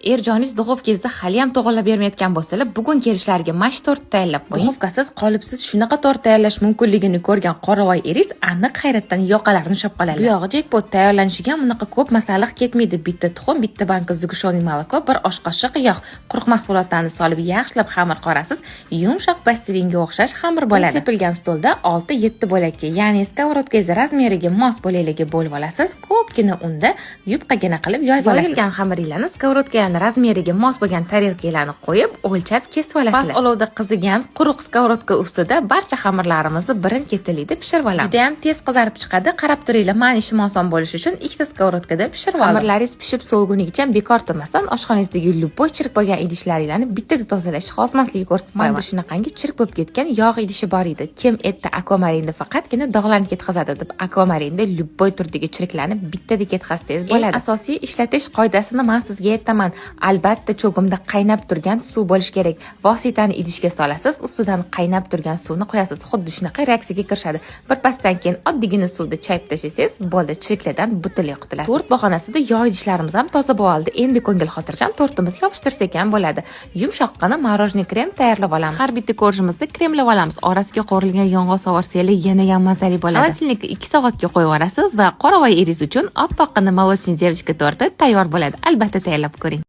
Erjoningiz duxovkangizda hali ham to'g'irlab bermayotgan bo'lsalar, bugun kelishlariga mash tort tayyorlab qo'ying. Duxovkasiz, qolipsiz shunaqa tort tayyorlash mumkinligini ko'rgan qoravoy eringiz aniq hayratdan yoqalarini ushlab qoladi. Bu yog'i jackpot tayyorlanishiga bunaqa ko'p masalliq ketmaydi. Bitta tuxum, bitta banka zugushoning moloko, bir osh qoshiq yog', quruq mahsulotlarni solib yaxshilab xamir qorasiz, yumshoq plastilinga o'xshash xamir bo'ladi. Sepilgan stolda 6-7 bo'lakka, ya'ni skоворodkangiz razmeriga mos bo'lakligi bo'lib olasiz. Ko'pgina unda yupqagina qilib yoyib olasiz. Yoyilgan xamiringlarni skоворodkaning razmeriga mos bo'lgan tarelkalarni qo'yib, o'lchab kesib olasizlar. Past olovda qizigan quruq skоворodka ustida barcha xamirlarimizni birin-ketinlikda pishirib olamiz. Juda ham tez qizarib chiqadi. Qarab turinglar, men ishim oson bo'lishi uchun ikkita skоворodkada pishirib oldim. Xamirlaringiz pishib sovugunigacha bekor turmasdan oshxonangizdagi lupoy chirib bo'lgan idishlaringlarni bittada tozalashni xosmasligi ko'rsatib qo'yaman. Menda shunaqangi chirib bo'lib ketgan yog' idishi bor edi. Kim aytdi akvamarinda faqatgina dog'larni ketkazadi deb. Akvamarinda lupoy turdagi chiriklarni bittada ketkazsangiz bo'ladi. Asosiy ishlatish qoidasini men sizga aytaman. Albatta cho'g'imda qaynab turgan suv bo'lishi kerak. Vositani idishga solasiz, ustidan qaynab turgan suvni qo'yasiz. Xuddi shunaqa reaksiyaga kirishadi. Bir pasdan keyin oddiygina suvda chayib tashlasangiz, bo'ldi, chiriklardan butunlay qutulasiz. Tort bahonasida yog' idishlarimiz ham toza bo'ldi. Endi ko'ngil xotirjam tortimizni yopishtirsak ham bo'ladi. Yumshoqqina morojniy krem tayyorlab olamiz. Har bitta korjimizni kremlab olamiz. Orasiga qo'rilgan yong'oq sovorsanglar yana ham mazali bo'ladi. Холодильникka 2 soatga qo'yib yuborasiz va qoravoy eringiz uchun oppoqqina молочный девочка torti tayyor bo'ladi. Albatta tayyorlab ko'ring.